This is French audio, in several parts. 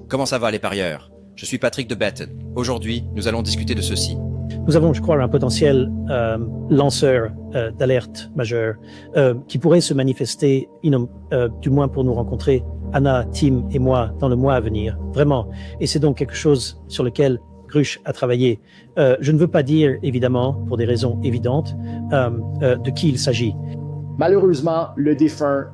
Comment ça va les parieurs? Je suis Patrick de Batten. Aujourd'hui, nous allons discuter de ceci. Nous avons, je crois, un potentiel lanceur d'alerte majeur qui pourrait se manifester, du moins pour nous rencontrer, Anna, Tim et moi, dans le mois à venir. Vraiment. Et c'est donc quelque chose sur lequel Grusch a travaillé. Je ne veux pas dire, évidemment, pour des raisons évidentes, de qui il s'agit. Malheureusement, le défunt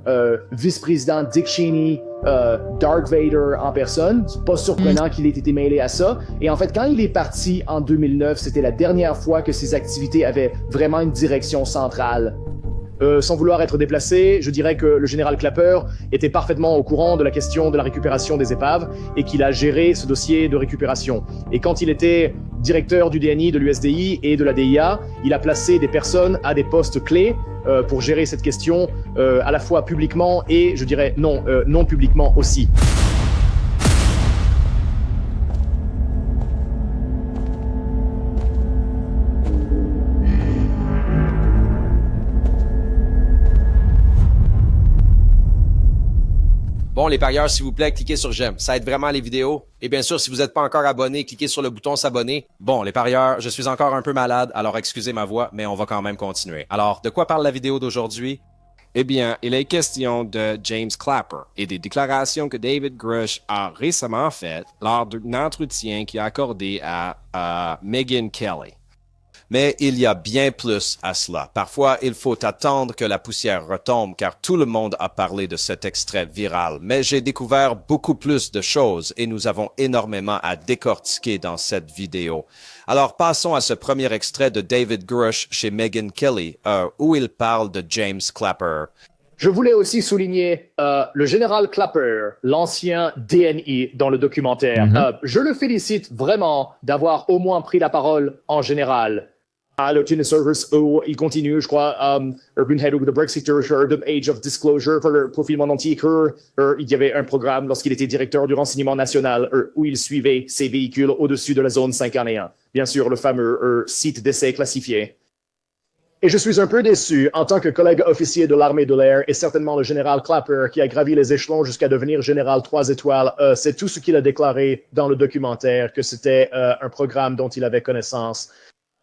vice-président Dick Cheney, Darth Vader en personne, c'est pas surprenant qu'il ait été mêlé à ça. Et en fait, quand il est parti en 2009, c'était la dernière fois que ses activités avaient vraiment une direction centrale. Sans vouloir être déplacé, je dirais que le général Clapper était parfaitement au courant de la question de la récupération des épaves et qu'il a géré ce dossier de récupération. Et quand il était directeur du DNI, de l'USDI et de la DIA, il a placé des personnes à des postes clés pour gérer cette question à la fois publiquement et, je dirais, non publiquement aussi. Bon, les parieurs, s'il vous plaît, cliquez sur j'aime. Ça aide vraiment les vidéos. Et bien sûr, si vous n'êtes pas encore abonné, cliquez sur le bouton s'abonner. Bon, les parieurs, je suis encore un peu malade, alors excusez ma voix, mais on va quand même continuer. Alors, de quoi parle la vidéo d'aujourd'hui? Eh bien, il est question de James Clapper et des déclarations que David Grusch a récemment faites lors d'un entretien qu'il a accordé à Megyn Kelly. Mais il y a bien plus à cela. Parfois, il faut attendre que la poussière retombe car tout le monde a parlé de cet extrait viral. Mais j'ai découvert beaucoup plus de choses et nous avons énormément à décortiquer dans cette vidéo. Alors, passons à ce premier extrait de David Grusch chez Megyn Kelly, où il parle de James Clapper. Je voulais aussi souligner le général Clapper, l'ancien DNI dans le documentaire. Je le félicite vraiment d'avoir au moins pris la parole en général. À l'Automne Service, où il continue, je crois, Urban Head of the Brexit, The Age of Disclosure, pour le profil monde entier, il y avait un programme lorsqu'il était directeur du renseignement national, où il suivait ses véhicules au-dessus de la zone 51. Bien sûr, le fameux site d'essai classifié. Et je suis un peu déçu, en tant que collègue officier de l'armée de l'air, et certainement le général Clapper, qui a gravi les échelons jusqu'à devenir général 3 étoiles, c'est tout ce qu'il a déclaré dans le documentaire, que c'était un programme dont il avait connaissance.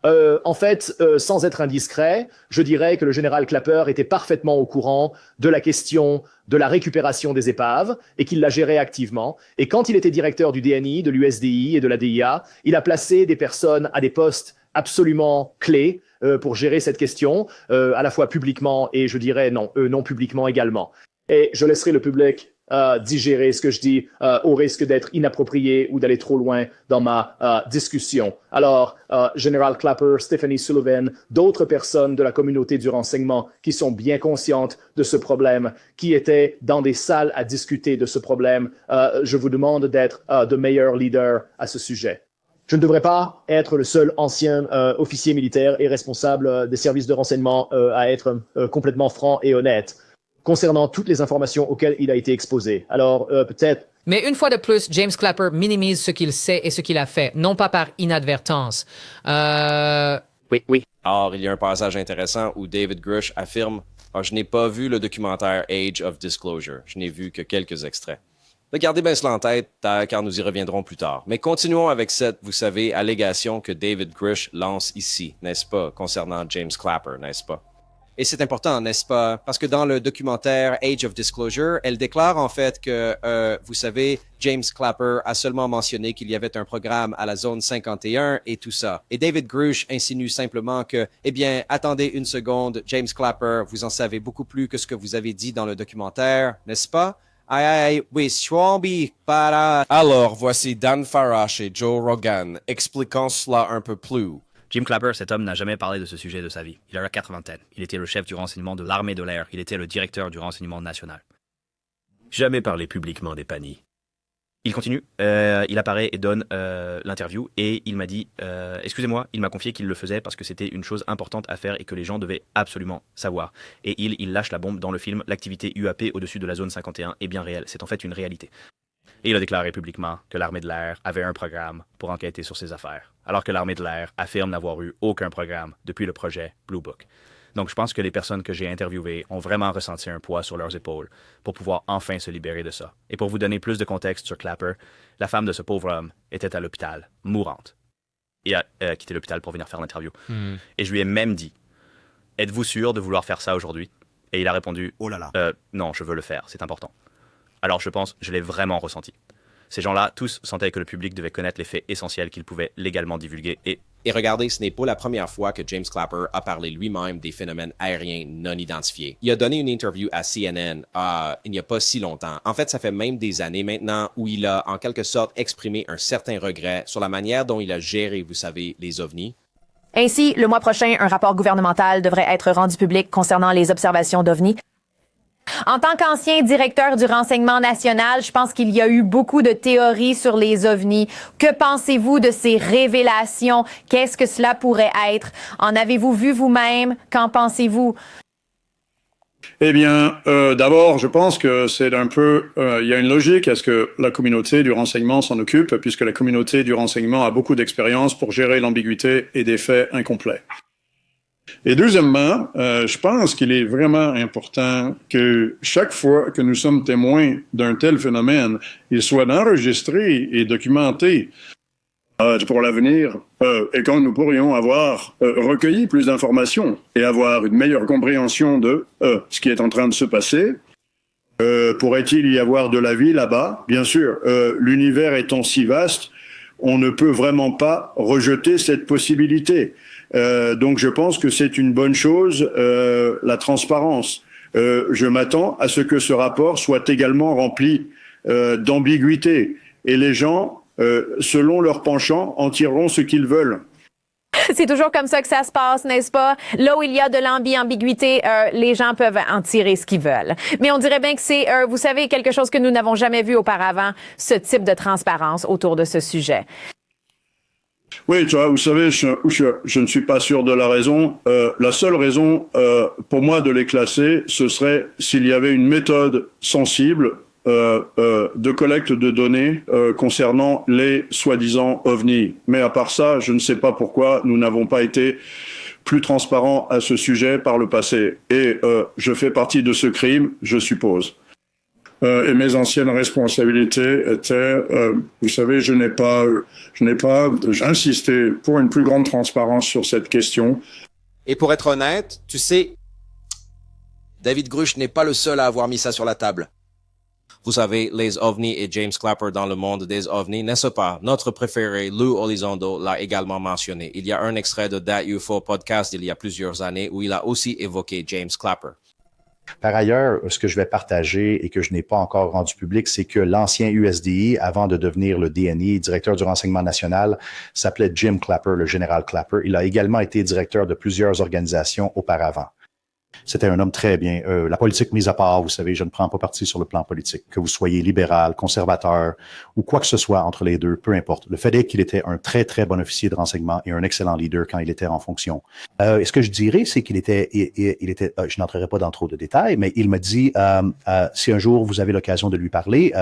En fait, sans être indiscret, je dirais que le général Clapper était parfaitement au courant de la question de la récupération des épaves et qu'il la gérait activement. Et quand il était directeur du DNI, de l'USDI et de la DIA, il a placé des personnes à des postes absolument clés pour gérer cette question, à la fois publiquement et, je dirais, non publiquement également. Et je laisserai le public digérer ce que je dis au risque d'être inapproprié ou d'aller trop loin dans ma discussion. Alors, Général Clapper, Stephanie Sullivan, d'autres personnes de la communauté du renseignement qui sont bien conscientes de ce problème, qui étaient dans des salles à discuter de ce problème, je vous demande d'être de meilleurs leaders à ce sujet. Je ne devrais pas être le seul ancien officier militaire et responsable des services de renseignement à être complètement franc et honnête concernant toutes les informations auxquelles il a été exposé. Alors, peut-être... Mais une fois de plus, James Clapper minimise ce qu'il sait et ce qu'il a fait, non pas par inadvertance. Oui. Or, il y a un passage intéressant où David Grusch affirme « Je n'ai pas vu le documentaire Age of Disclosure. Je n'ai vu que quelques extraits. » Gardez bien cela en tête, car nous y reviendrons plus tard. Mais continuons avec cette, vous savez, allégation que David Grusch lance ici, n'est-ce pas, concernant James Clapper, n'est-ce pas? Et c'est important, n'est-ce pas? Parce que dans le documentaire Age of Disclosure, elle déclare en fait que, vous savez, James Clapper a seulement mentionné qu'il y avait un programme à la zone 51 et tout ça. Et David Grusch insinue simplement que, eh bien, attendez une seconde, James Clapper, vous en savez beaucoup plus que ce que vous avez dit dans le documentaire, n'est-ce pas? Aïe, oui, Schwambi, para... Alors, voici Dan Farash et Joe Rogan expliquant cela un peu plus. Jim Clapper, cet homme n'a jamais parlé de ce sujet de sa vie. Il a la quarantaine. Il était le chef du renseignement de l'armée de l'air. Il était le directeur du renseignement national. Jamais parlé publiquement des paniers. Il continue, il apparaît et donne l'interview et il m'a dit, excusez-moi, il m'a confié qu'il le faisait parce que c'était une chose importante à faire et que les gens devaient absolument savoir. Et il lâche la bombe dans le film, l'activité UAP au-dessus de la zone 51 est bien réelle, c'est en fait une réalité. Et il a déclaré publiquement que l'armée de l'air avait un programme pour enquêter sur ses affaires, alors que l'armée de l'air affirme n'avoir eu aucun programme depuis le projet Blue Book. Donc, je pense que les personnes que j'ai interviewées ont vraiment ressenti un poids sur leurs épaules pour pouvoir enfin se libérer de ça. Et pour vous donner plus de contexte sur Clapper, la femme de ce pauvre homme était à l'hôpital, mourante, et a quitté l'hôpital pour venir faire l'interview. Et je lui ai même dit, êtes-vous sûr de vouloir faire ça aujourd'hui? Et il a répondu, oh là là. Non, je veux le faire, c'est important. Alors je pense, je l'ai vraiment ressenti. Ces gens-là, tous sentaient que le public devait connaître les faits essentiels qu'ils pouvaient légalement divulguer. Et regardez, ce n'est pas la première fois que James Clapper a parlé lui-même des phénomènes aériens non identifiés. Il a donné une interview à CNN il n'y a pas si longtemps. En fait, ça fait même des années maintenant où il a en quelque sorte exprimé un certain regret sur la manière dont il a géré, vous savez, les ovnis. Ainsi, le mois prochain, un rapport gouvernemental devrait être rendu public concernant les observations d'OVNI. En tant qu'ancien directeur du renseignement national, je pense qu'il y a eu beaucoup de théories sur les ovnis. Que pensez-vous de ces révélations? Qu'est-ce que cela pourrait être? En avez-vous vu vous-même? Qu'en pensez-vous? Eh bien, d'abord, je pense que c'est un peu... il y a une logique à ce que la communauté du renseignement s'en occupe, puisque la communauté du renseignement a beaucoup d'expérience pour gérer l'ambiguïté et des faits incomplets. Et deuxièmement, je pense qu'il est vraiment important que chaque fois que nous sommes témoins d'un tel phénomène, il soit enregistré et documenté pour l'avenir, et quand nous pourrions avoir recueilli plus d'informations et avoir une meilleure compréhension de ce qui est en train de se passer. Pourrait-il y avoir de la vie là-bas? Bien sûr, l'univers étant si vaste, on ne peut vraiment pas rejeter cette possibilité. Donc je pense que c'est une bonne chose, la transparence. Je m'attends à ce que ce rapport soit également rempli d'ambiguïté. Et les gens, selon leur penchant, en tireront ce qu'ils veulent. C'est toujours comme ça que ça se passe, n'est-ce pas? Là où il y a de l'ambiguïté, les gens peuvent en tirer ce qu'ils veulent. Mais on dirait bien que c'est, vous savez, quelque chose que nous n'avons jamais vu auparavant, ce type de transparence autour de ce sujet. Oui, tu vois, vous savez, je ne suis pas sûr de la raison. La seule raison pour moi de les classer, ce serait s'il y avait une méthode sensible de collecte de données concernant les soi-disant ovnis. Mais à part ça, je ne sais pas pourquoi nous n'avons pas été plus transparents à ce sujet par le passé. Et je fais partie de ce crime, je suppose. Et mes anciennes responsabilités étaient, vous savez, j'ai insisté pour une plus grande transparence sur cette question. Et pour être honnête, tu sais, David Grush n'est pas le seul à avoir mis ça sur la table. Vous savez, les ovnis et James Clapper dans le monde des ovnis, n'est-ce pas? Notre préféré, Lou Elizondo, l'a également mentionné. Il y a un extrait de That UFO podcast il y a plusieurs années où il a aussi évoqué James Clapper. Par ailleurs, ce que je vais partager et que je n'ai pas encore rendu public, c'est que l'ancien USDI, avant de devenir le DNI, directeur du renseignement national, s'appelait Jim Clapper, le général Clapper. Il a également été directeur de plusieurs organisations auparavant. C'était un homme très bien. La politique mise à part, vous savez, je ne prends pas parti sur le plan politique. Que vous soyez libéral, conservateur ou quoi que ce soit entre les deux, peu importe. Le fait est qu'il était un très, très bon officier de renseignement et un excellent leader quand il était en fonction. Et ce que je dirais, c'est qu'il était, je n'entrerai pas dans trop de détails, mais il m'a dit, si un jour vous avez l'occasion de lui parler,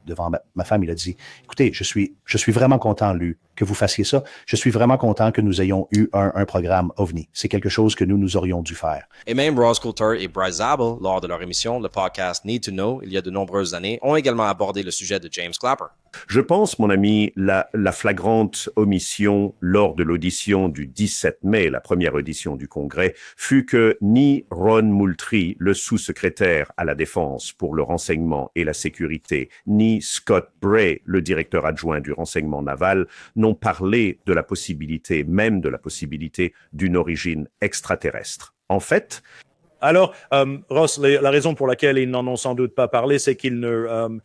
devant ma femme, il a dit, écoutez, je suis vraiment content, lui, que vous fassiez ça. Je suis vraiment content que nous ayons eu un programme OVNI. C'est quelque chose que nous aurions dû faire. Et même Ross Coulter et Bryce Zabel, lors de leur émission, le podcast Need to Know, il y a de nombreuses années, ont également abordé le sujet de James Clapper. Je pense, mon ami, la flagrante omission lors de l'audition du 17 mai, la première audition du Congrès, fut que ni Ron Moultrie, le sous-secrétaire à la Défense pour le renseignement et la sécurité, ni Scott Bray, le directeur adjoint du renseignement naval, n'ont parlé de la possibilité, même de la possibilité, d'une origine extraterrestre. En fait, alors, Ross, la raison pour laquelle ils n'en ont sans doute pas parlé, c'est qu'ils ne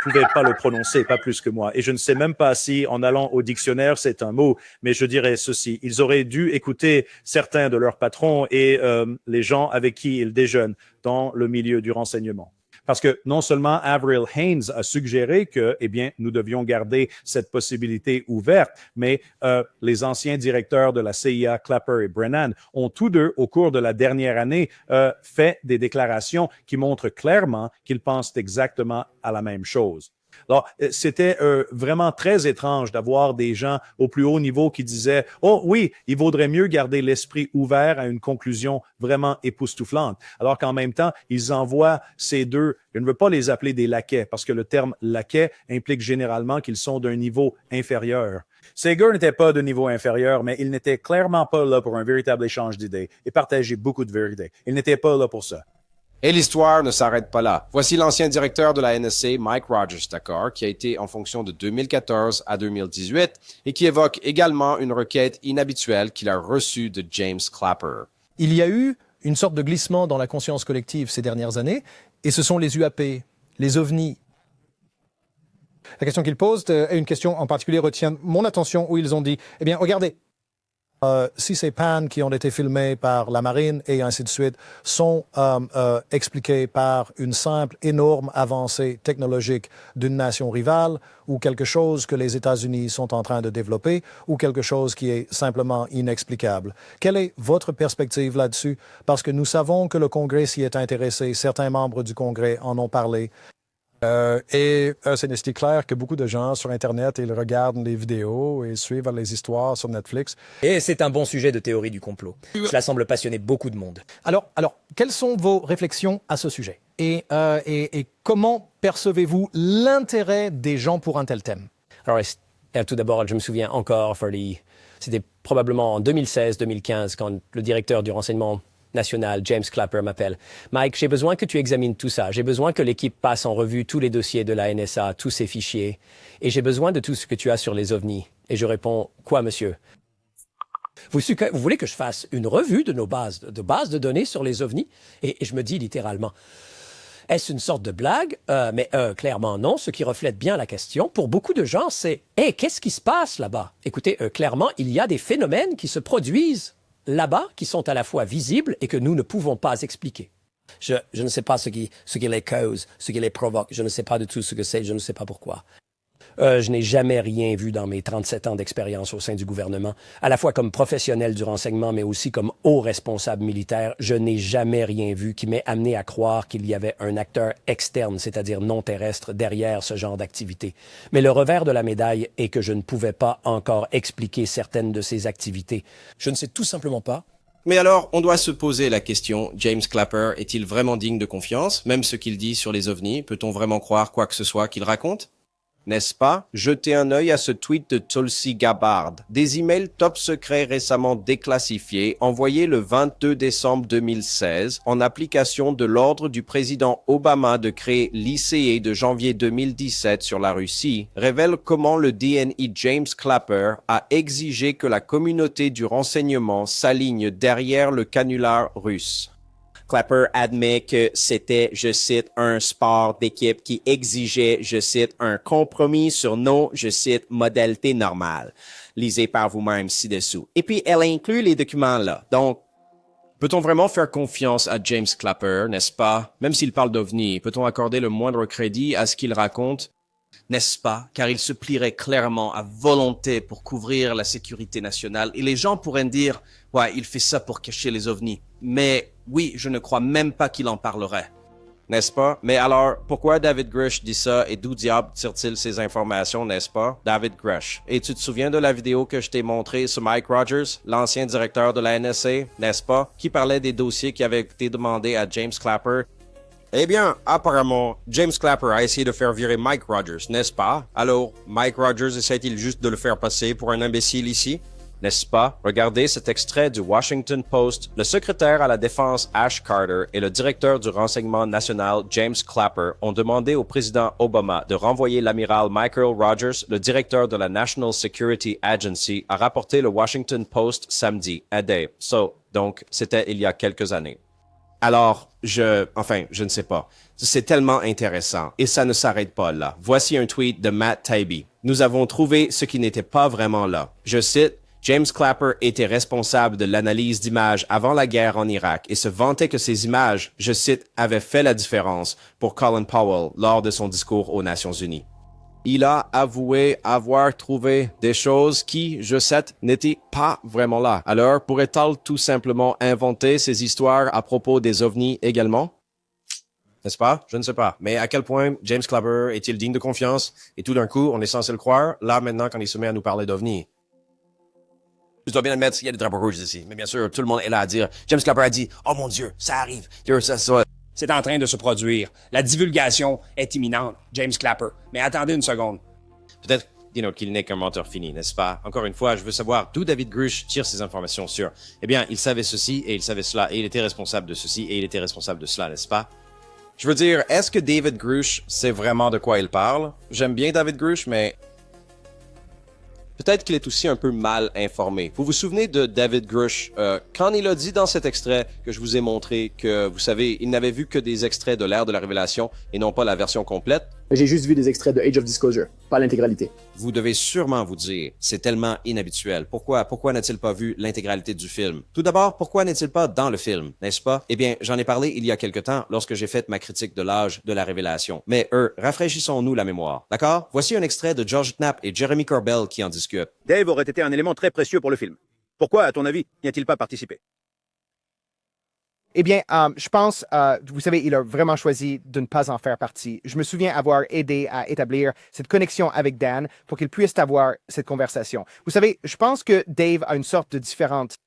pouvaient pas le prononcer, pas plus que moi. Et je ne sais même pas si, en allant au dictionnaire, c'est un mot, mais je dirais ceci. Ils auraient dû écouter certains de leurs patrons et les gens avec qui ils déjeunent dans le milieu du renseignement. Parce que non seulement Avril Haines a suggéré que, eh bien, nous devions garder cette possibilité ouverte, mais les anciens directeurs de la CIA, Clapper et Brennan, ont tous deux, au cours de la dernière année, fait des déclarations qui montrent clairement qu'ils pensent exactement à la même chose. Alors, c'était vraiment très étrange d'avoir des gens au plus haut niveau qui disaient « Oh oui, il vaudrait mieux garder l'esprit ouvert à une conclusion vraiment époustouflante. » Alors qu'en même temps, ils envoient ces deux, je ne veux pas les appeler des laquais, parce que le terme laquais implique généralement qu'ils sont d'un niveau inférieur. Ces gars n'étaient pas de niveau inférieur, mais ils n'étaient clairement pas là pour un véritable échange d'idées et partager beaucoup de vérités. Ils n'étaient pas là pour ça. Et l'histoire ne s'arrête pas là. Voici l'ancien directeur de la NSA, Mike Rogers, d'accord, qui a été en fonction de 2014 à 2018 et qui évoque également une requête inhabituelle qu'il a reçue de James Clapper. Il y a eu une sorte de glissement dans la conscience collective ces dernières années, et ce sont les UAP, les ovnis. La question qu'il pose est une question en particulier retient mon attention où ils ont dit, eh bien, regardez, si ces pannes qui ont été filmées par la marine et ainsi de suite sont expliquées par une simple, énorme avancée technologique d'une nation rivale ou quelque chose que les États-Unis sont en train de développer ou quelque chose qui est simplement inexplicable. Quelle est votre perspective là-dessus? Parce que nous savons que le Congrès s'y est intéressé, certains membres du Congrès en ont parlé. C'est clair que beaucoup de gens sur Internet, ils regardent les vidéos et suivent les histoires sur Netflix. Et c'est un bon sujet de théorie du complot. Cela semble passionner beaucoup de monde. Alors, quelles sont vos réflexions à ce sujet? Et comment percevez-vous l'intérêt des gens pour un tel thème? Alors, tout d'abord, je me souviens encore, c'était probablement en 2016-2015, quand le directeur du renseignement national, James Clapper, m'appelle. Mike, j'ai besoin que tu examines tout ça. J'ai besoin que l'équipe passe en revue tous les dossiers de la NSA, tous ces fichiers. Et j'ai besoin de tout ce que tu as sur les ovnis. Et je réponds, quoi, monsieur? Vous voulez que je fasse une revue de nos bases de données sur les ovnis? Et je me dis littéralement, est-ce une sorte de blague? Mais clairement non, ce qui reflète bien la question. Pour beaucoup de gens, c'est « Hey, qu'est-ce qui se passe là-bas? » Écoutez, clairement, il y a des phénomènes qui se produisent là-bas, qui sont à la fois visibles et que nous ne pouvons pas expliquer. Je ne sais pas ce qui les cause, ce qui les provoque. Je ne sais pas du tout ce que c'est, je ne sais pas pourquoi. Je n'ai jamais rien vu dans mes 37 ans d'expérience au sein du gouvernement, à la fois comme professionnel du renseignement, mais aussi comme haut responsable militaire. Je n'ai jamais rien vu qui m'ait amené à croire qu'il y avait un acteur externe, c'est-à-dire non terrestre, derrière ce genre d'activité. Mais le revers de la médaille est que je ne pouvais pas encore expliquer certaines de ces activités. Je ne sais tout simplement pas. Mais alors, on doit se poser la question, James Clapper est-il vraiment digne de confiance? Même ce qu'il dit sur les ovnis, peut-on vraiment croire quoi que ce soit qu'il raconte? N'est-ce pas? Jetez un œil à ce tweet de Tulsi Gabbard. Des emails top secrets récemment déclassifiés, envoyés le 22 décembre 2016, en application de l'ordre du président Obama de créer l'ICE de janvier 2017 sur la Russie, révèlent comment le DNI James Clapper a exigé que la communauté du renseignement s'aligne derrière le canular russe. Clapper admet que c'était, je cite, un sport d'équipe qui exigeait, je cite, un compromis sur nos, je cite, modalités normales. Lisez par vous-même ci-dessous. Et puis, elle inclut les documents là. Donc, peut-on vraiment faire confiance à James Clapper, n'est-ce pas? Même s'il parle d'OVNI, peut-on accorder le moindre crédit à ce qu'il raconte? N'est-ce pas? Car il se plierait clairement à volonté pour couvrir la sécurité nationale. Et les gens pourraient dire, ouais, il fait ça pour cacher les ovnis. Mais oui, je ne crois même pas qu'il en parlerait. N'est-ce pas? Mais alors, pourquoi David Grush dit ça et d'où diable tire-t-il ces informations, n'est-ce pas? David Grush. Et tu te souviens de la vidéo que je t'ai montrée sur Mike Rogers, l'ancien directeur de la NSA, n'est-ce pas? Qui parlait des dossiers qui avaient été demandés à James Clapper. Eh bien, apparemment, James Clapper a essayé de faire virer Mike Rogers, n'est-ce pas? Alors, Mike Rogers essaie-t-il juste de le faire passer pour un imbécile ici? N'est-ce pas? Regardez cet extrait du Washington Post. Le secrétaire à la défense Ash Carter et le directeur du renseignement national James Clapper ont demandé au président Obama de renvoyer l'amiral Michael Rogers, le directeur de la National Security Agency, a rapporté le Washington Post samedi. Donc, c'était il y a quelques années. Alors, je ne sais pas. C'est tellement intéressant. Et ça ne s'arrête pas là. Voici un tweet de Matt Taibbi. Nous avons trouvé ce qui n'était pas vraiment là. Je cite, James Clapper était responsable de l'analyse d'images avant la guerre en Irak et se vantait que ces images, je cite, avaient fait la différence pour Colin Powell lors de son discours aux Nations Unies. Il a avoué avoir trouvé des choses qui, je cite, n'étaient pas vraiment là. Alors, pourrait-il tout simplement inventer ces histoires à propos des ovnis également? n'est-ce pas? Je ne sais pas. Mais à quel point James Clapper est-il digne de confiance? Et tout d'un coup, on est censé le croire, là, maintenant, quand il se met à nous parler d'OVNI. Je dois bien admettre qu'il y a des drapeaux rouges ici. Mais bien sûr, tout le monde est là à dire, James Clapper a dit, oh mon Dieu, ça arrive. C'est en train de se produire. La divulgation est imminente, James Clapper. Mais attendez une seconde. Peut-être qu'il n'est qu'un menteur fini, n'est-ce pas? Encore une fois, je veux savoir d'où David Grush tire ces informations sur. Eh bien, il savait ceci et il savait cela et il était responsable de ceci et il était responsable de cela, n'est-ce pas? Je veux dire, est-ce que David Grush sait vraiment de quoi il parle? J'aime bien David Grush, mais peut-être qu'il est aussi un peu mal informé. Vous vous souvenez de David Grush, quand il a dit dans cet extrait que je vous ai montré que, vous savez, il n'avait vu que des extraits de l'ère de la révélation et non pas la version complète? J'ai juste vu des extraits de Age of Disclosure, pas l'intégralité. Vous devez sûrement vous dire, c'est tellement inhabituel. Pourquoi n'a-t-il pas vu l'intégralité du film? Tout d'abord, pourquoi n'est-il pas dans le film, n'est-ce pas? Eh bien, j'en ai parlé il y a quelque temps lorsque j'ai fait ma critique de l'âge de la révélation. Mais rafraîchissons-nous la mémoire, d'accord? Voici un extrait de George Knapp et Jeremy Corbell qui en discutent. Dave aurait été un élément très précieux pour le film. Pourquoi, à ton avis, n'y a-t-il pas participé? Eh bien, je pense, vous savez, il a vraiment choisi de ne pas en faire partie. Je me souviens avoir aidé à établir cette connexion avec Dan pour qu'il puisse avoir cette conversation. Vous savez, je pense que Dave a une sorte de différente...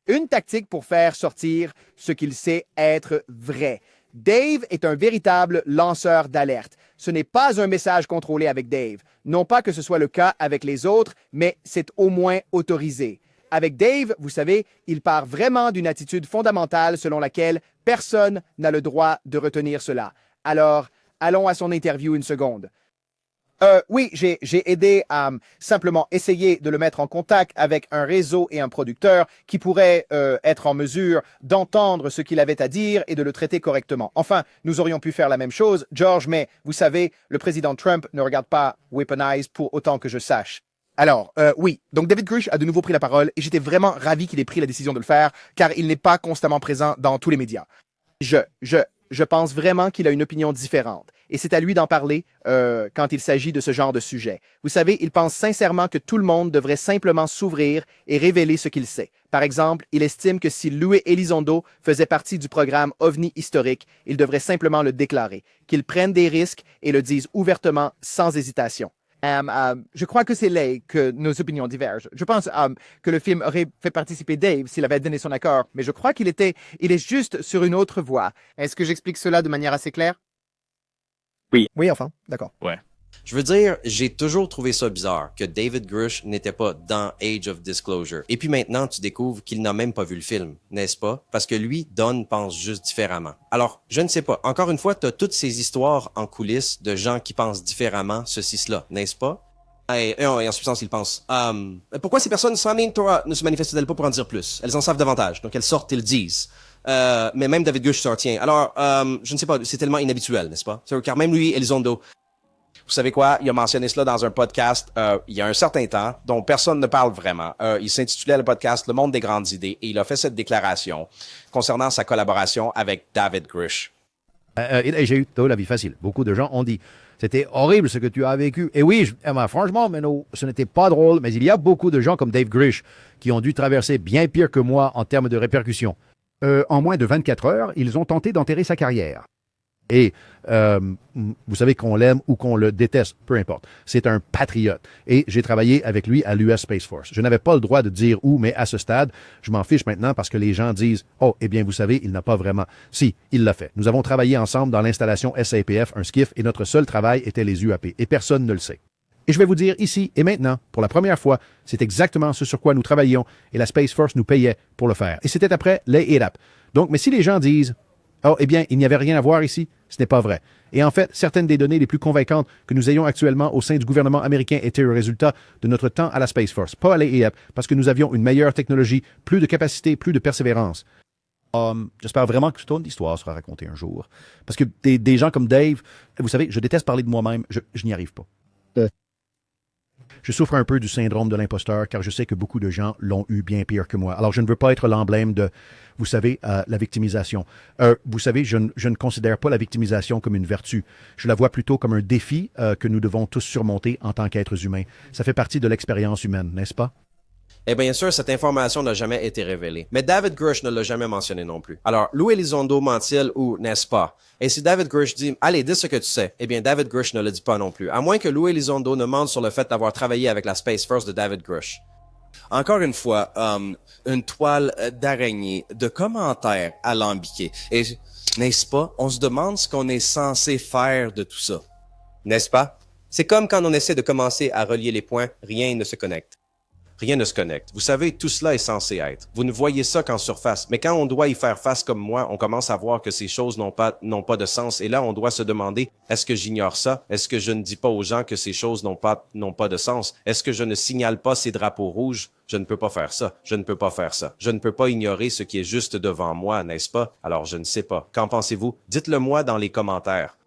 Une tactique pour faire sortir ce qu'il sait être vrai. Dave est un véritable lanceur d'alerte. Ce n'est pas un message contrôlé avec Dave. Non pas que ce soit le cas avec les autres, mais c'est au moins autorisé. Avec Dave, vous savez, il part vraiment d'une attitude fondamentale selon laquelle personne n'a le droit de retenir cela. Alors, allons à son interview une seconde. Oui, j'ai aidé à simplement essayer de le mettre en contact avec un réseau et un producteur qui pourrait être en mesure d'entendre ce qu'il avait à dire et de le traiter correctement. Enfin, nous aurions pu faire la même chose, George, mais vous savez, le président Trump ne regarde pas Weaponize pour autant que je sache. Alors, oui, donc David Grush a de nouveau pris la parole et j'étais vraiment ravi qu'il ait pris la décision de le faire car il n'est pas constamment présent dans tous les médias. Je pense vraiment qu'il a une opinion différente et c'est à lui d'en parler quand il s'agit de ce genre de sujet. Vous savez, il pense sincèrement que tout le monde devrait simplement s'ouvrir et révéler ce qu'il sait. Par exemple, il estime que si Louis Elizondo faisait partie du programme OVNI historique, il devrait simplement le déclarer, qu'il prenne des risques et le dise ouvertement sans hésitation. Je crois que c'est là que nos opinions divergent. Je pense que le film aurait fait participer Dave s'il avait donné son accord, mais je crois qu'il est juste sur une autre voie. Est-ce que j'explique cela de manière assez claire? Oui. Oui, enfin, d'accord. Ouais. Je veux dire, j'ai toujours trouvé ça bizarre que David Grush n'était pas dans Age of Disclosure. Et puis maintenant, tu découvres qu'il n'a même pas vu le film, n'est-ce pas? Parce que lui, Don, pense juste différemment. Alors, je ne sais pas. Encore une fois, tu as toutes ces histoires en coulisses de gens qui pensent différemment, ceci, cela, n'est-ce pas? Et en substance, il pense, pourquoi ces personnes sans ligne Torah ne se manifestent-elles pas pour en dire plus? Elles en savent davantage, donc elles sortent et le disent. Mais même David Grush s'en tient. Alors, je ne sais pas, c'est tellement inhabituel, n'est-ce pas? Car même lui, Elizondo, vous savez quoi? Il a mentionné cela dans un podcast il y a un certain temps, dont personne ne parle vraiment. Il s'intitulait le podcast « Le monde des grandes idées » et il a fait cette déclaration concernant sa collaboration avec David Grush. J'ai eu la vie facile. Beaucoup de gens ont dit « C'était horrible ce que tu as vécu. » Et oui, franchement, Menno, ce n'était pas drôle, mais il y a beaucoup de gens comme Dave Grush qui ont dû traverser bien pire que moi en termes de répercussions. En moins de 24 heures, ils ont tenté d'enterrer sa carrière. Et vous savez qu'on l'aime ou qu'on le déteste, peu importe. C'est un patriote. Et j'ai travaillé avec lui à l'US Space Force. Je n'avais pas le droit de dire où, mais à ce stade, je m'en fiche maintenant parce que les gens disent « Oh, eh bien, vous savez, il n'a pas vraiment... » Si, il l'a fait. Nous avons travaillé ensemble dans l'installation SAPF, un skiff, et notre seul travail était les UAP. Et personne ne le sait. Et je vais vous dire ici et maintenant, pour la première fois, c'est exactement ce sur quoi nous travaillions et la Space Force nous payait pour le faire. Et c'était après les ERAP. Donc, mais si les gens disent « Oh, eh bien, il n'y avait rien à voir ici », ce n'est pas vrai. Et en fait, certaines des données les plus convaincantes que nous ayons actuellement au sein du gouvernement américain étaient le résultat de notre temps à la Space Force, pas à l'AEF, parce que nous avions une meilleure technologie, plus de capacité, plus de persévérance. J'espère vraiment que toute l'histoire sera racontée un jour. Parce que des gens comme Dave, vous savez, je déteste parler de moi-même, je n'y arrive pas. Je souffre un peu du syndrome de l'imposteur car je sais que beaucoup de gens l'ont eu bien pire que moi. Alors, je ne veux pas être l'emblème de, vous savez, la victimisation. Vous savez, je ne considère pas la victimisation comme une vertu. Je la vois plutôt comme un défi que nous devons tous surmonter en tant qu'êtres humains. Ça fait partie de l'expérience humaine, n'est-ce pas? Et bien sûr, cette information n'a jamais été révélée. Mais David Grush ne l'a jamais mentionné non plus. Alors, Lou Elizondo ment-il ou n'est-ce pas? Et si David Grush dit « Allez, dis ce que tu sais », eh bien David Grush ne le dit pas non plus, à moins que Lou Elizondo ne mente sur le fait d'avoir travaillé avec la Space Force de David Grush. Encore une fois, une toile d'araignée de commentaires alambiqués. Et n'est-ce pas, on se demande ce qu'on est censé faire de tout ça. N'est-ce pas? C'est comme quand on essaie de commencer à relier les points, rien ne se connecte. Rien ne se connecte. Vous savez, tout cela est censé être. Vous ne voyez ça qu'en surface. Mais quand on doit y faire face comme moi, on commence à voir que ces choses n'ont pas de sens. Et là, on doit se demander, est-ce que j'ignore ça? Est-ce que je ne dis pas aux gens que ces choses n'ont pas de sens? Est-ce que je ne signale pas ces drapeaux rouges? Je ne peux pas faire ça. Je ne peux pas faire ça. Je ne peux pas ignorer ce qui est juste devant moi, n'est-ce pas? Alors, je ne sais pas. Qu'en pensez-vous? Dites-le moi dans les commentaires.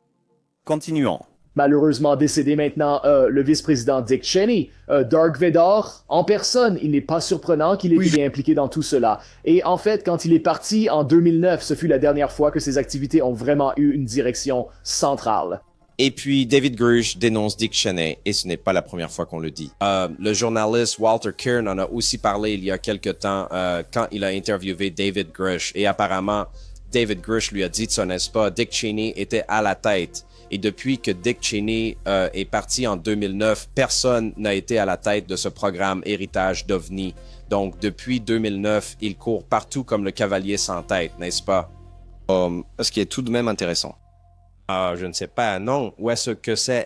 Continuons. Malheureusement décédé maintenant, le vice-président Dick Cheney, Dark Vador, en personne. Il n'est pas surprenant qu'il ait été impliqué dans tout cela. Et en fait, quand il est parti en 2009, ce fut la dernière fois que ses activités ont vraiment eu une direction centrale. Et puis, David Grush dénonce Dick Cheney, et ce n'est pas la première fois qu'on le dit. Le journaliste Walter Kern en a aussi parlé il y a quelque temps quand il a interviewé David Grush. Et apparemment, David Grush lui a dit de ça, n'est-ce pas, Dick Cheney était à la tête. Et depuis que Dick Cheney est parti en 2009, personne n'a été à la tête de ce programme Héritage d'OVNI. Donc, depuis 2009, il court partout comme le cavalier sans tête, n'est-ce pas? Ce qui est tout de même intéressant. Je ne sais pas, non. Où est-ce que c'est?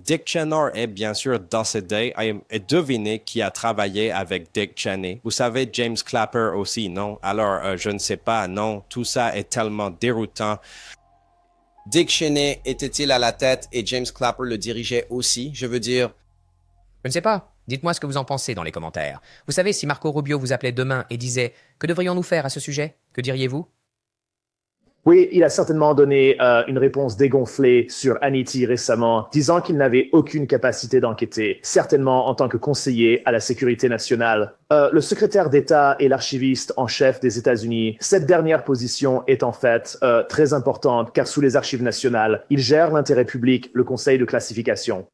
Dick Cheney est bien sûr décédé. Et devinez qui a travaillé avec Dick Cheney. Vous savez, James Clapper aussi, non? Alors, je ne sais pas, non. Tout ça est tellement déroutant. Dick Cheney était-il à la tête et James Clapper le dirigeait aussi? Je veux dire... Je ne sais pas. Dites-moi ce que vous en pensez dans les commentaires. Vous savez, si Marco Rubio vous appelait demain et disait « Que devrions-nous faire à ce sujet ?» Que diriez-vous? Oui, il a certainement donné une réponse dégonflée sur Hannity récemment, disant qu'il n'avait aucune capacité d'enquêter, certainement en tant que conseiller à la sécurité nationale. Le secrétaire d'État et l'archiviste en chef des États-Unis, cette dernière position est en fait très importante car sous les archives nationales, il gère l'intérêt public, le conseil de classification.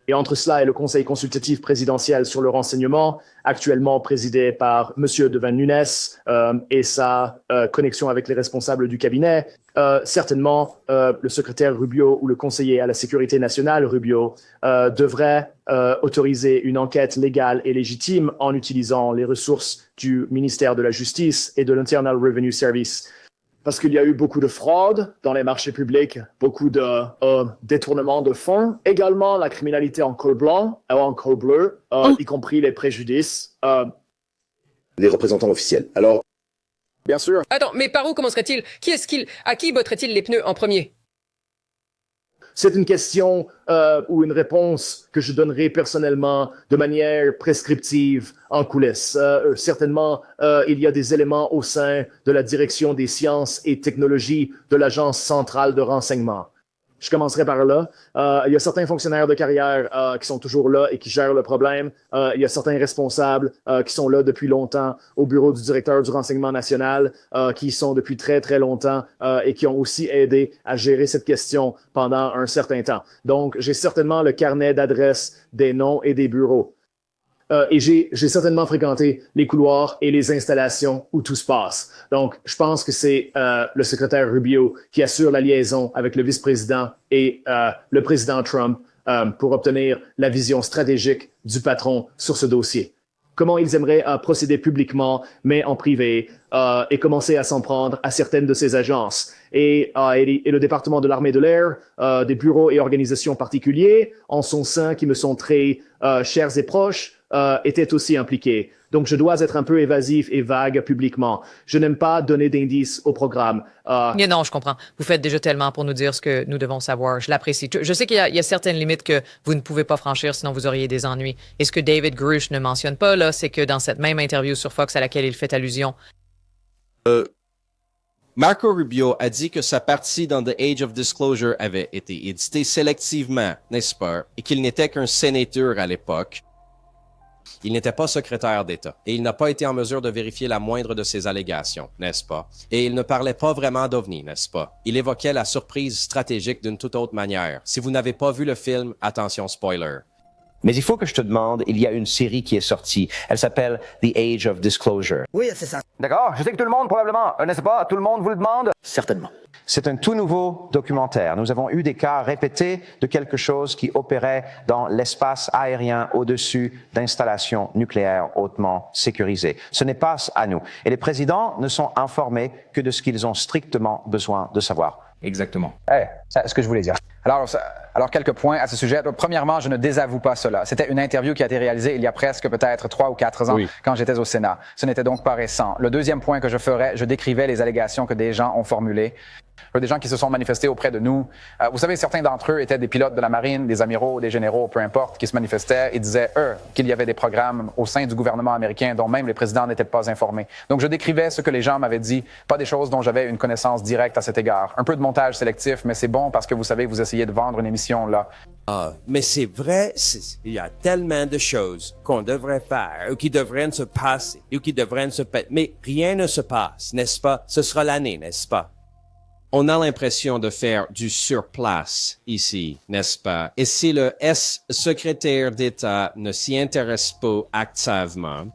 Et entre cela et le Conseil consultatif présidentiel sur le renseignement, actuellement présidé par M. Devin Nunes et sa connexion avec les responsables du cabinet, certainement le secrétaire Rubio ou le conseiller à la sécurité nationale Rubio devrait autoriser une enquête légale et légitime en utilisant les ressources du ministère de la Justice et de l'Internal Revenue Service. Parce qu'il y a eu beaucoup de fraude dans les marchés publics, beaucoup de détournements de fonds, également la criminalité en col blanc ou en col bleu, y compris les préjudices. Les représentants officiels. Alors, bien sûr. Attends, mais par où commencerait-il? À qui botterait-il les pneus en premier? C'est une question ou une réponse que je donnerai personnellement de manière prescriptive en coulisses. Certainement, il y a des éléments au sein de la direction des sciences et technologies de l'Agence centrale de renseignement. Je commencerai par là. Il y a certains fonctionnaires de carrière qui sont toujours là et qui gèrent le problème. Il y a certains responsables qui sont là depuis longtemps au bureau du directeur du renseignement national, qui y sont depuis très, très longtemps et qui ont aussi aidé à gérer cette question pendant un certain temps. Donc, j'ai certainement le carnet d'adresses des noms et des bureaux. Et j'ai certainement fréquenté les couloirs et les installations où tout se passe. Donc, je pense que c'est le secrétaire Rubio qui assure la liaison avec le vice-président et le président Trump pour obtenir la vision stratégique du patron sur ce dossier. Comment ils aimeraient procéder publiquement, mais en privé, et commencer à s'en prendre à certaines de ces agences. Et le département de l'armée de l'air, des bureaux et organisations particuliers, en son sein qui me sont très chers et proches, était aussi impliqué. Donc, je dois être un peu évasif et vague publiquement. Je n'aime pas donner d'indices au programme. Mais non, je comprends. Vous faites déjà tellement pour nous dire ce que nous devons savoir. Je l'apprécie. Je sais qu'il y a certaines limites que vous ne pouvez pas franchir, sinon vous auriez des ennuis. Et ce que David Grush ne mentionne pas, là, c'est que dans cette même interview sur Fox à laquelle il fait allusion... Marco Rubio a dit que sa partie dans The Age of Disclosure avait été éditée sélectivement, n'est-ce pas, et qu'il n'était qu'un sénateur à l'époque. Il n'était pas secrétaire d'État et il n'a pas été en mesure de vérifier la moindre de ces allégations, n'est-ce pas? Et il ne parlait pas vraiment d'OVNI, n'est-ce pas? Il évoquait la surprise stratégique d'une toute autre manière. Si vous n'avez pas vu le film, attention spoiler. Mais il faut que je te demande, il y a une série qui est sortie. Elle s'appelle The Age of Disclosure. Oui, c'est ça. D'accord? Je sais que tout le monde, probablement, n'est-ce pas? Tout le monde vous le demande? Certainement. C'est un tout nouveau documentaire. Nous avons eu des cas répétés de quelque chose qui opérait dans l'espace aérien au-dessus d'installations nucléaires hautement sécurisées. Ce n'est pas à nous. Et les présidents ne sont informés que de ce qu'ils ont strictement besoin de savoir. Exactement. C'est ce que je voulais dire. Alors, quelques points à ce sujet. Premièrement, je ne désavoue pas cela. C'était une interview qui a été réalisée il y a presque peut-être 3 ou 4 ans quand j'étais au Sénat. Ce n'était donc pas récent. Le deuxième point que je ferais, je décrivais les allégations que des gens ont formulées. Des gens qui se sont manifestés auprès de nous. Vous savez, certains d'entre eux étaient des pilotes de la marine, des amiraux, des généraux, peu importe, qui se manifestaient et disaient, qu'il y avait des programmes au sein du gouvernement américain dont même les présidents n'étaient pas informés. Donc, je décrivais ce que les gens m'avaient dit, pas des choses dont j'avais une connaissance directe à cet égard. Un peu de montage sélectif, mais c'est bon parce que vous savez, vous essayez de vendre une émission là. Ah, mais c'est vrai, il y a tellement de choses qu'on devrait faire ou qui devraient se passer ou qui devraient se passer. Mais rien ne se passe, n'est-ce pas? Ce sera l'année, n'est-ce pas? On a l'impression de faire du surplace ici, n'est-ce pas? Et si le secrétaire d'État ne s'y intéresse pas activement,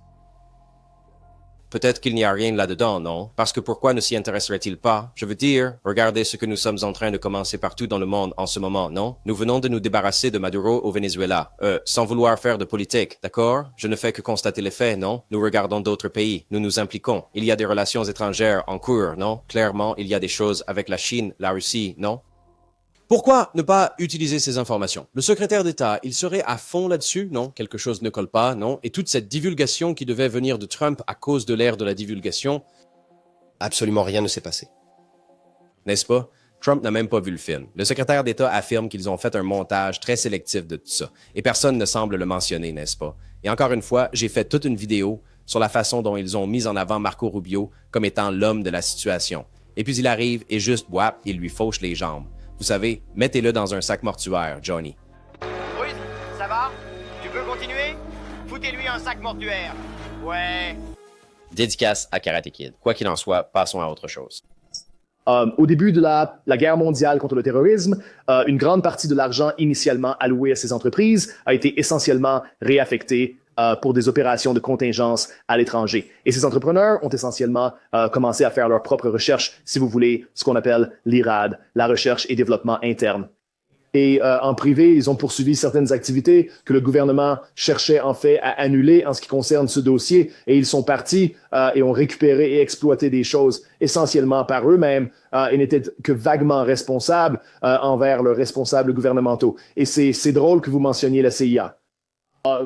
peut-être qu'il n'y a rien là-dedans, non? Parce que pourquoi ne s'y intéresserait-il pas? Je veux dire, regardez ce que nous sommes en train de commencer partout dans le monde en ce moment, non? Nous venons de nous débarrasser de Maduro au Venezuela, sans vouloir faire de politique, d'accord? Je ne fais que constater les faits, non? Nous regardons d'autres pays, nous nous impliquons. Il y a des relations étrangères en cours, non? Clairement, il y a des choses avec la Chine, la Russie, non? Pourquoi ne pas utiliser ces informations? Le secrétaire d'État, il serait à fond là-dessus? Non, quelque chose ne colle pas, non? Et toute cette divulgation qui devait venir de Trump à cause de l'ère de la divulgation? Absolument rien ne s'est passé. N'est-ce pas? Trump n'a même pas vu le film. Le secrétaire d'État affirme qu'ils ont fait un montage très sélectif de tout ça. Et personne ne semble le mentionner, n'est-ce pas? Et encore une fois, j'ai fait toute une vidéo sur la façon dont ils ont mis en avant Marco Rubio comme étant l'homme de la situation. Et puis il arrive et juste, il lui fauche les jambes. Vous savez, mettez-le dans un sac mortuaire, Johnny. Oui, ça va? Tu peux continuer? Foutez-lui un sac mortuaire. Ouais. Dédicace à Karate Kid. Quoi qu'il en soit, passons à autre chose. Au début de la guerre mondiale contre le terrorisme, une grande partie de l'argent initialement alloué à ces entreprises a été essentiellement réaffecté pour des opérations de contingence à l'étranger. Et ces entrepreneurs ont essentiellement commencé à faire leur propre recherche, si vous voulez, ce qu'on appelle l'IRAD, la recherche et développement interne. Et en privé, ils ont poursuivi certaines activités que le gouvernement cherchait en fait à annuler en ce qui concerne ce dossier. Et ils sont partis et ont récupéré et exploité des choses essentiellement par eux-mêmes et n'étaient que vaguement responsables envers leurs responsables gouvernementaux. Et c'est drôle que vous mentionniez la CIA.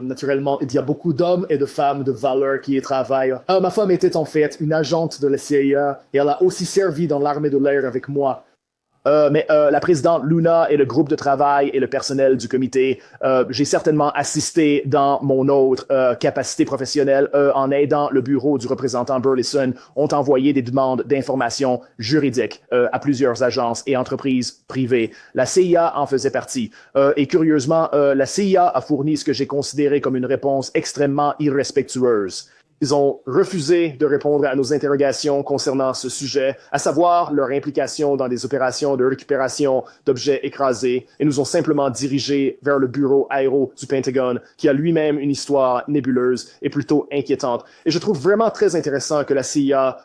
Naturellement, il y a beaucoup d'hommes et de femmes de valeur qui y travaillent. Ma femme était en fait une agente de la CIA et elle a aussi servi dans l'armée de l'air avec moi. Mais la présidente Luna et le groupe de travail et le personnel du comité, j'ai certainement assisté dans mon autre capacité professionnelle en aidant le bureau du représentant Burleson, ont envoyé des demandes d'informations juridiques à plusieurs agences et entreprises privées. La CIA en faisait partie. Et curieusement, la CIA a fourni ce que j'ai considéré comme une réponse extrêmement irrespectueuse. Ils ont refusé de répondre à nos interrogations concernant ce sujet, à savoir leur implication dans des opérations de récupération d'objets écrasés, et nous ont simplement dirigés vers le bureau aéro du Pentagone, qui a lui-même une histoire nébuleuse et plutôt inquiétante. Et je trouve vraiment très intéressant que la CIA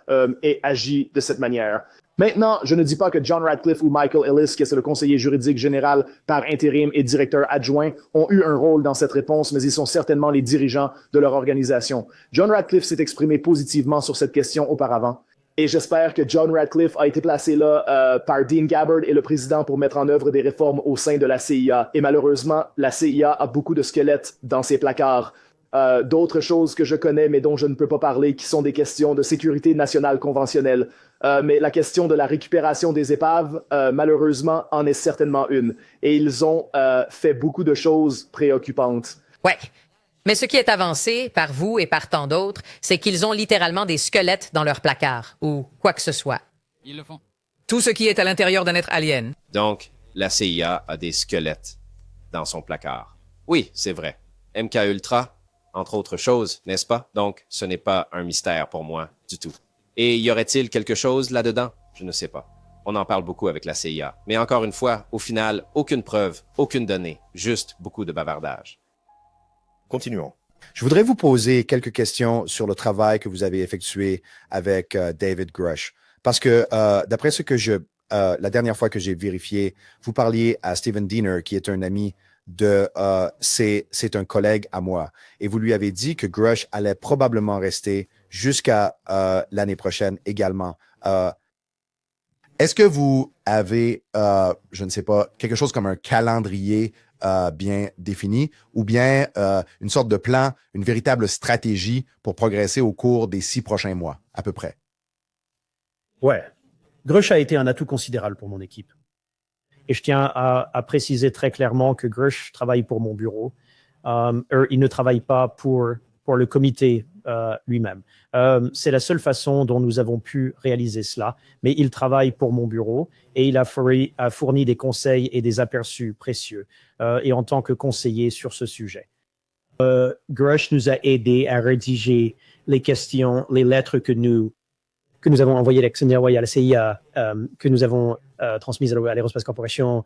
ait agi de cette manière. Maintenant, je ne dis pas que John Radcliffe ou Michael Ellis, qui est le conseiller juridique général par intérim et directeur adjoint, ont eu un rôle dans cette réponse, mais ils sont certainement les dirigeants de leur organisation. John Radcliffe s'est exprimé positivement sur cette question auparavant. Et j'espère que John Radcliffe a été placé là par Dean Gabbard et le président pour mettre en œuvre des réformes au sein de la CIA. Et malheureusement, la CIA a beaucoup de squelettes dans ses placards. D'autres choses que je connais mais dont je ne peux pas parler, qui sont des questions de sécurité nationale conventionnelle. Mais la question de la récupération des épaves, malheureusement, en est certainement une. Et ils ont fait beaucoup de choses préoccupantes. Ouais. Mais ce qui est avancé par vous et par tant d'autres, c'est qu'ils ont littéralement des squelettes dans leur placard, ou quoi que ce soit. Ils le font. Tout ce qui est à l'intérieur d'un être alien. Donc, la CIA a des squelettes dans son placard. Oui, c'est vrai. MK Ultra, entre autres choses, n'est-ce pas? Donc, ce n'est pas un mystère pour moi du tout. Et y aurait-il quelque chose là-dedans? Je ne sais pas. On en parle beaucoup avec la CIA. Mais encore une fois, au final, aucune preuve, aucune donnée, juste beaucoup de bavardage. Continuons. Je voudrais vous poser quelques questions sur le travail que vous avez effectué avec David Grush. Parce que d'après ce que la dernière fois que j'ai vérifié, vous parliez à Steven Diener, qui est un ami c'est un collègue à moi. Et vous lui avez dit que Grush allait probablement rester jusqu'à l'année prochaine également. Est-ce que vous avez, je ne sais pas, quelque chose comme un calendrier bien défini ou bien une sorte de plan, une véritable stratégie pour progresser au cours des 6 prochains mois, à peu près? Ouais. Grush a été un atout considérable pour mon équipe. Et je tiens à préciser très clairement que Grush travaille pour mon bureau. Il ne travaille pas pour le comité lui-même. C'est la seule façon dont nous avons pu réaliser cela. Mais il travaille pour mon bureau et il a fourni des conseils et des aperçus précieux et en tant que conseiller sur ce sujet. Grush nous a aidés à rédiger les questions, les lettres que nous avons envoyées à la CIA, que nous avons transmises à l'Aerospace Corporation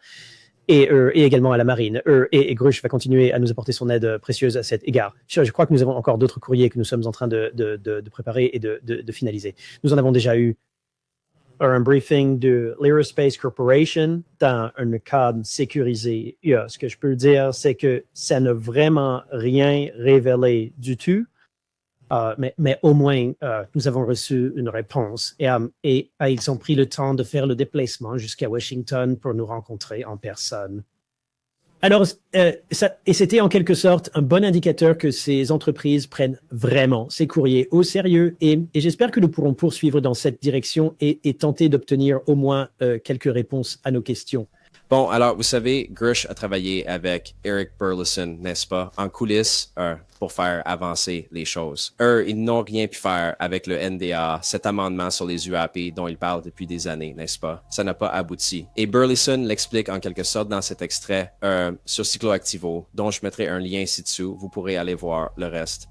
et également à la Marine. Et Grush va continuer à nous apporter son aide précieuse à cet égard. Je crois que nous avons encore d'autres courriers que nous sommes en train de préparer et de finaliser. Nous en avons déjà eu un briefing de l'Aerospace Corporation dans un cadre sécurisé. Ce que je peux dire, c'est que ça n'a vraiment rien révélé du tout. Mais au moins, nous avons reçu une réponse et ils ont pris le temps de faire le déplacement jusqu'à Washington pour nous rencontrer en personne. Alors, c'était en quelque sorte un bon indicateur que ces entreprises prennent vraiment ces courriers au sérieux et j'espère que nous pourrons poursuivre dans cette direction et tenter d'obtenir au moins quelques réponses à nos questions. Bon, alors, vous savez, Grush a travaillé avec Eric Burleson, n'est-ce pas, en coulisses pour faire avancer les choses. Ils n'ont rien pu faire avec le NDA, cet amendement sur les UAP dont ils parlent depuis des années, n'est-ce pas? Ça n'a pas abouti. Et Burleson l'explique en quelque sorte dans cet extrait sur Cycloactivo, dont je mettrai un lien ci-dessous. Vous pourrez aller voir le reste.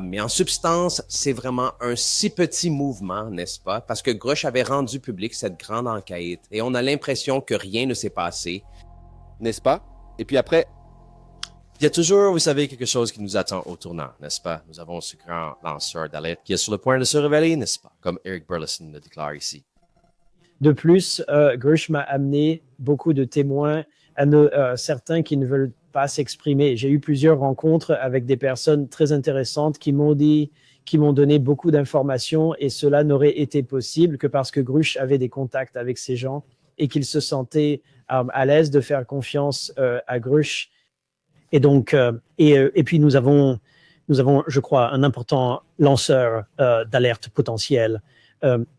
Mais en substance, c'est vraiment un si petit mouvement, n'est-ce pas? Parce que Grush avait rendu public cette grande enquête et on a l'impression que rien ne s'est passé. N'est-ce pas? Et puis après, il y a toujours, vous savez, quelque chose qui nous attend au tournant, n'est-ce pas? Nous avons ce grand lanceur d'alerte qui est sur le point de se révéler, n'est-ce pas? Comme Eric Burleson le déclare ici. De plus, Grush m'a amené beaucoup de témoins, certains qui ne veulent pas s'exprimer. J'ai eu plusieurs rencontres avec des personnes très intéressantes qui m'ont donné beaucoup d'informations et cela n'aurait été possible que parce que Grush avait des contacts avec ces gens et qu'il se sentait à l'aise de faire confiance à Grush. Et donc, et puis nous avons, je crois, un important lanceur d'alerte potentiel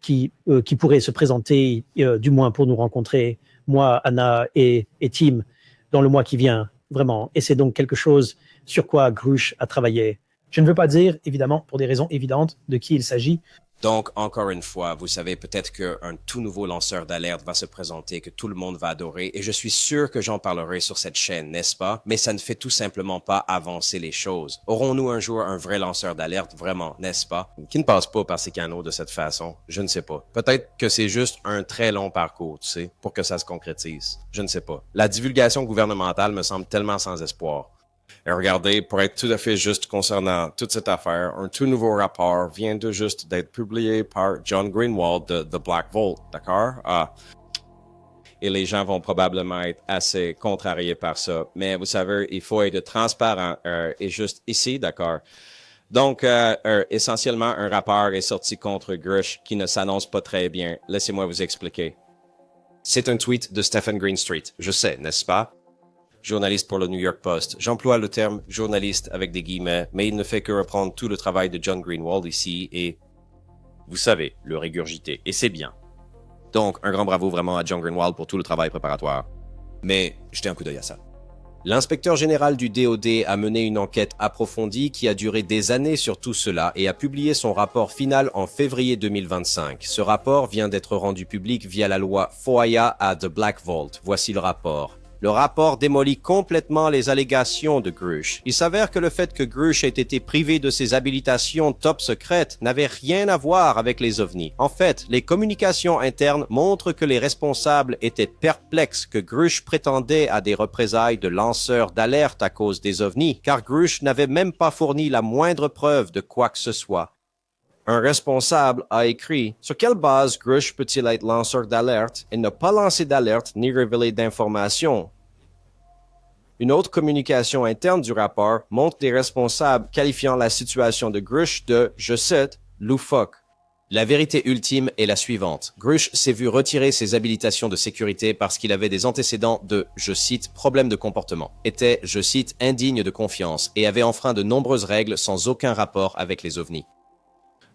qui pourrait se présenter, du moins pour nous rencontrer, moi, Anna et Tim, dans le mois qui vient. Vraiment. Et c'est donc quelque chose sur quoi Grush a travaillé. Je ne veux pas dire, évidemment, pour des raisons évidentes, de qui il s'agit. Donc, encore une fois, vous savez peut-être qu'un tout nouveau lanceur d'alerte va se présenter, que tout le monde va adorer, et je suis sûr que j'en parlerai sur cette chaîne, n'est-ce pas? Mais ça ne fait tout simplement pas avancer les choses. Aurons-nous un jour un vrai lanceur d'alerte, vraiment, n'est-ce pas? Qui ne passe pas par ces canaux de cette façon? Je ne sais pas. Peut-être que c'est juste un très long parcours, tu sais, pour que ça se concrétise. Je ne sais pas. La divulgation gouvernementale me semble tellement sans espoir. Et regardez, pour être tout à fait juste concernant toute cette affaire, un tout nouveau rapport vient de juste d'être publié par John Greenwald de The Black Vault, d'accord? Et les gens vont probablement être assez contrariés par ça. Mais vous savez, il faut être transparent et juste ici, d'accord? Donc, essentiellement, un rapport est sorti contre Grush qui ne s'annonce pas très bien. Laissez-moi vous expliquer. C'est un tweet de Stephen Greenstreet, je sais, n'est-ce pas? Journaliste pour le New York Post. J'emploie le terme journaliste avec des guillemets, mais il ne fait que reprendre tout le travail de John Greenwald ici et, vous savez, le régurgiter. Et c'est bien. Donc, un grand bravo vraiment à John Greenwald pour tout le travail préparatoire. Mais, jetez un coup d'œil à ça. L'inspecteur général du DOD a mené une enquête approfondie qui a duré des années sur tout cela et a publié son rapport final en février 2025. Ce rapport vient d'être rendu public via la loi FOIA à The Black Vault. Voici le rapport. Le rapport démolit complètement les allégations de Grush. Il s'avère que le fait que Grush ait été privé de ses habilitations top secrètes n'avait rien à voir avec les ovnis. En fait, les communications internes montrent que les responsables étaient perplexes que Grush prétendait à des représailles de lanceurs d'alerte à cause des ovnis, car Grush n'avait même pas fourni la moindre preuve de quoi que ce soit. Un responsable a écrit « Sur quelle base Grush peut-il être lanceur d'alerte et ne pas lancer d'alerte ni révéler d'informations ?» Une autre communication interne du rapport montre des responsables qualifiant la situation de Grush de, je cite, « loufoque ». La vérité ultime est la suivante. Grush s'est vu retirer ses habilitations de sécurité parce qu'il avait des antécédents de, je cite, problèmes de comportement, était, je cite, indigne de confiance et avait enfreint de nombreuses règles sans aucun rapport avec les ovnis.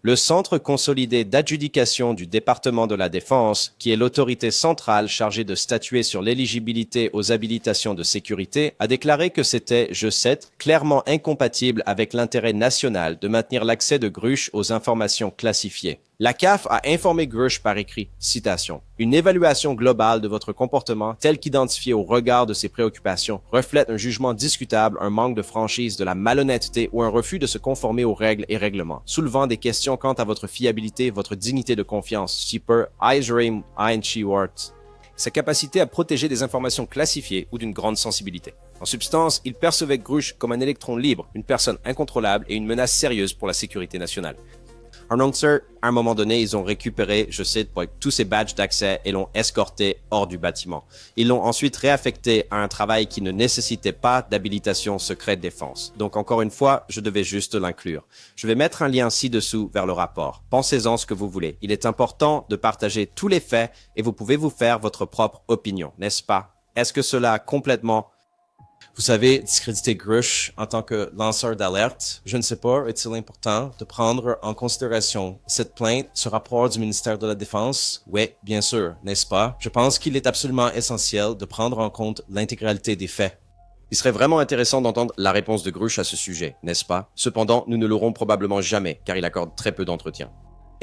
Le Centre consolidé d'adjudication du département de la Défense, qui est l'autorité centrale chargée de statuer sur l'éligibilité aux habilitations de sécurité, a déclaré que c'était, je cite, clairement incompatible avec l'intérêt national de maintenir l'accès de Grush aux informations classifiées. La CAF a informé Grush par écrit, citation, « Une évaluation globale de votre comportement tel qu'identifié au regard de ses préoccupations reflète un jugement discutable, un manque de franchise, de la malhonnêteté ou un refus de se conformer aux règles et règlements, soulevant des questions quant à votre fiabilité, votre dignité de confiance, Super Eisrim Einchiwart, sa capacité à protéger des informations classifiées ou d'une grande sensibilité. » En substance, il percevait Grush comme un électron libre, une personne incontrôlable et une menace sérieuse pour la sécurité nationale. Sir, à un moment donné, ils ont récupéré, je cite, tous ses badges d'accès et l'ont escorté hors du bâtiment. Ils l'ont ensuite réaffecté à un travail qui ne nécessitait pas d'habilitation secrète défense. Donc encore une fois, je devais juste l'inclure. Je vais mettre un lien ci-dessous vers le rapport. Pensez-en ce que vous voulez. Il est important de partager tous les faits et vous pouvez vous faire votre propre opinion, n'est-ce pas? Est-ce que cela a complètement... Vous savez, discréditer Grush en tant que lanceur d'alerte, je ne sais pas, est-il important de prendre en considération cette plainte, ce rapport du ministère de la Défense? Oui, bien sûr, n'est-ce pas? Je pense qu'il est absolument essentiel de prendre en compte l'intégralité des faits. Il serait vraiment intéressant d'entendre la réponse de Grush à ce sujet, n'est-ce pas? Cependant, nous ne l'aurons probablement jamais, car il accorde très peu d'entretien.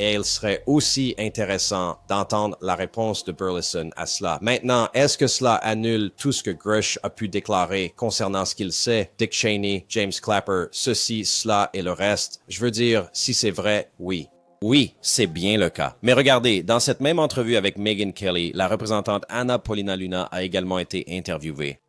Et il serait aussi intéressant d'entendre la réponse de Burleson à cela. Maintenant, est-ce que cela annule tout ce que Grush a pu déclarer concernant ce qu'il sait, Dick Cheney, James Clapper, ceci, cela et le reste? Je veux dire, si c'est vrai, oui. Oui, c'est bien le cas. Mais regardez, dans cette même entrevue avec Megyn Kelly, la représentante Anna Paulina Luna a également été interviewée.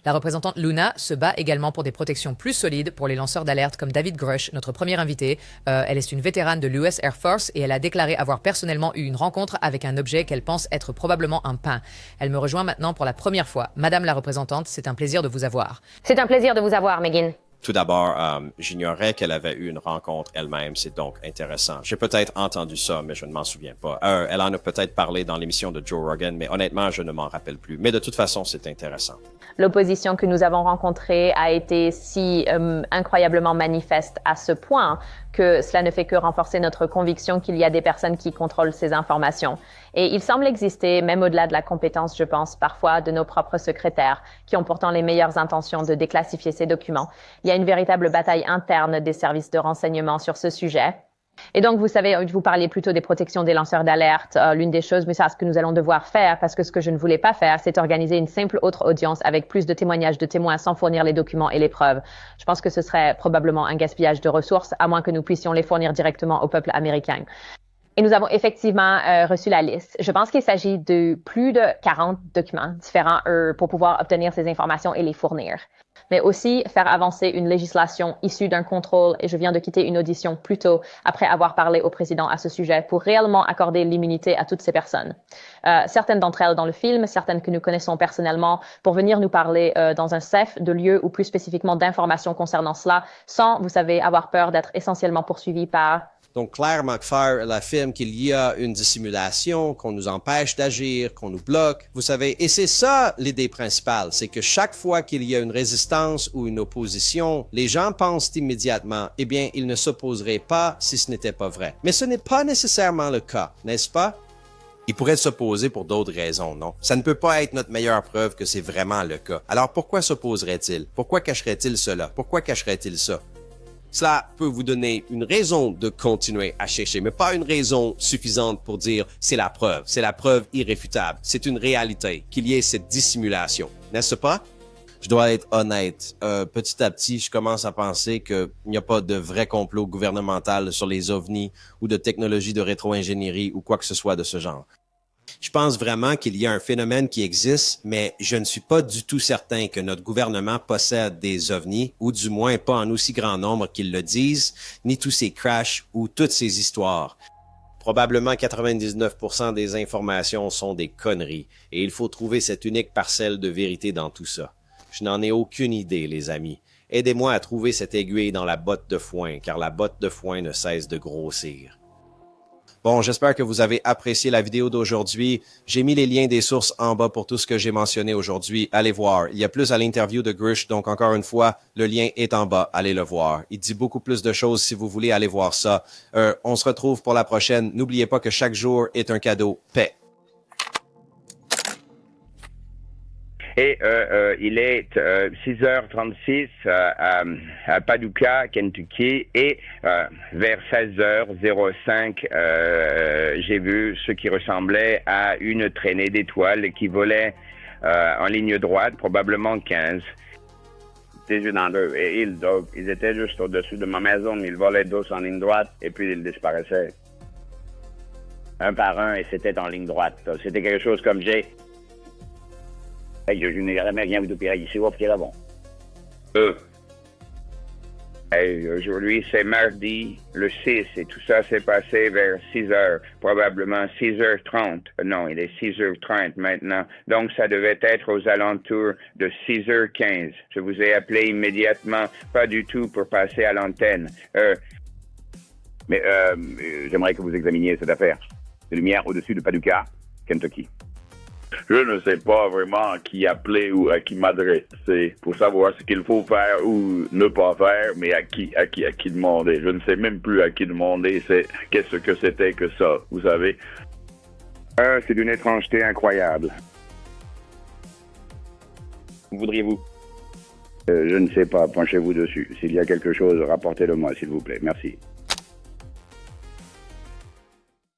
La représentante Luna se bat également pour des protections plus solides pour les lanceurs d'alerte comme David Grush, notre premier invité. Elle est une vétérane de l'US Air Force et elle a déclaré avoir personnellement eu une rencontre avec un objet qu'elle pense être probablement un pain. Elle me rejoint maintenant pour la première fois. Madame la représentante, c'est un plaisir de vous avoir. C'est un plaisir de vous avoir, Megyn. Tout d'abord, j'ignorais qu'elle avait eu une rencontre elle-même, c'est donc intéressant. J'ai peut-être entendu ça, mais je ne m'en souviens pas. Elle en a peut-être parlé dans l'émission de Joe Rogan, mais honnêtement, je ne m'en rappelle plus. Mais de toute façon, c'est intéressant. L'opposition que nous avons rencontrée a été si incroyablement manifeste à ce point que cela ne fait que renforcer notre conviction qu'il y a des personnes qui contrôlent ces informations. Et il semble exister, même au-delà de la compétence, je pense, parfois de nos propres secrétaires, qui ont pourtant les meilleures intentions de déclassifier ces documents. Il y a une véritable bataille interne des services de renseignement sur ce sujet. Et donc, vous savez, vous parliez plutôt des protections des lanceurs d'alerte. L'une des choses, mais c'est ce que nous allons devoir faire, parce que ce que je ne voulais pas faire, c'est organiser une simple autre audience avec plus de témoignages de témoins sans fournir les documents et les preuves. Je pense que ce serait probablement un gaspillage de ressources, à moins que nous puissions les fournir directement au peuple américain. Et nous avons effectivement reçu la liste. Je pense qu'il s'agit de plus de 40 documents différents pour pouvoir obtenir ces informations et les fournir. Mais aussi faire avancer une législation issue d'un contrôle, et je viens de quitter une audition plus tôt après avoir parlé au président à ce sujet, pour réellement accorder l'immunité à toutes ces personnes. Certaines d'entre elles dans le film, certaines que nous connaissons personnellement, pour venir nous parler dans un chef de lieu ou plus spécifiquement d'informations concernant cela, sans, vous savez, avoir peur d'être essentiellement poursuivis par... Donc, Claire McFair, elle affirme qu'il y a une dissimulation, qu'on nous empêche d'agir, qu'on nous bloque, vous savez. Et c'est ça l'idée principale, c'est que chaque fois qu'il y a une résistance ou une opposition, les gens pensent immédiatement, eh bien, ils ne s'opposeraient pas si ce n'était pas vrai. Mais ce n'est pas nécessairement le cas, n'est-ce pas? Ils pourraient s'opposer pour d'autres raisons, non? Ça ne peut pas être notre meilleure preuve que c'est vraiment le cas. Alors pourquoi s'opposerait-il? Pourquoi cacherait-il cela? Pourquoi cacherait-il ça? Cela peut vous donner une raison de continuer à chercher, mais pas une raison suffisante pour dire c'est la preuve irréfutable, c'est une réalité qu'il y ait cette dissimulation, n'est-ce pas? Je dois être honnête, petit à petit, je commence à penser qu'il n'y a pas de vrai complot gouvernemental sur les ovnis ou de technologie de rétro-ingénierie ou quoi que ce soit de ce genre. Je pense vraiment qu'il y a un phénomène qui existe, mais je ne suis pas du tout certain que notre gouvernement possède des ovnis, ou du moins pas en aussi grand nombre qu'ils le disent, ni tous ces crashs ou toutes ces histoires. Probablement 99% des informations sont des conneries, et il faut trouver cette unique parcelle de vérité dans tout ça. Je n'en ai aucune idée, les amis. Aidez-moi à trouver cette aiguille dans la botte de foin, car la botte de foin ne cesse de grossir. Bon, j'espère que vous avez apprécié la vidéo d'aujourd'hui. J'ai mis les liens des sources en bas pour tout ce que j'ai mentionné aujourd'hui. Allez voir. Il y a plus à l'interview de Grush, donc encore une fois, le lien est en bas. Allez le voir. Il dit beaucoup plus de choses si vous voulez aller voir ça. On se retrouve pour la prochaine. N'oubliez pas que chaque jour est un cadeau. Paix. Et il est 6h36 à Paducah, Kentucky, et vers 16h05, j'ai vu ce qui ressemblait à une traînée d'étoiles qui volait en ligne droite, probablement 15. Yeux dans l'eux. Et ils étaient juste au-dessus de ma maison, ils volaient tous en ligne droite, et puis ils disparaissaient. Un par un, et c'était en ligne droite. C'était quelque chose comme j'ai... Hey, je n'ai jamais rien vu de pire ici, puis là, bon. Hey, aujourd'hui, c'est mardi, le 6, et tout ça s'est passé vers 6h, probablement 6h30. Non, il est 6h30 maintenant. Donc, ça devait être aux alentours de 6h15. Je vous ai appelé immédiatement, pas du tout pour passer à l'antenne. Mais j'aimerais que vous examiniez cette affaire. Des lumières au-dessus de Paducah, Kentucky. Je ne sais pas vraiment à qui appeler ou à qui m'adresser pour savoir ce qu'il faut faire ou ne pas faire, mais à qui demander. Je ne sais même plus à qui demander. Qu'est-ce que c'était que ça, vous savez? C'est d'une étrangeté incroyable. Voudriez-vous? Je ne sais pas. Penchez-vous dessus. S'il y a quelque chose, rapportez-le moi, s'il vous plaît. Merci.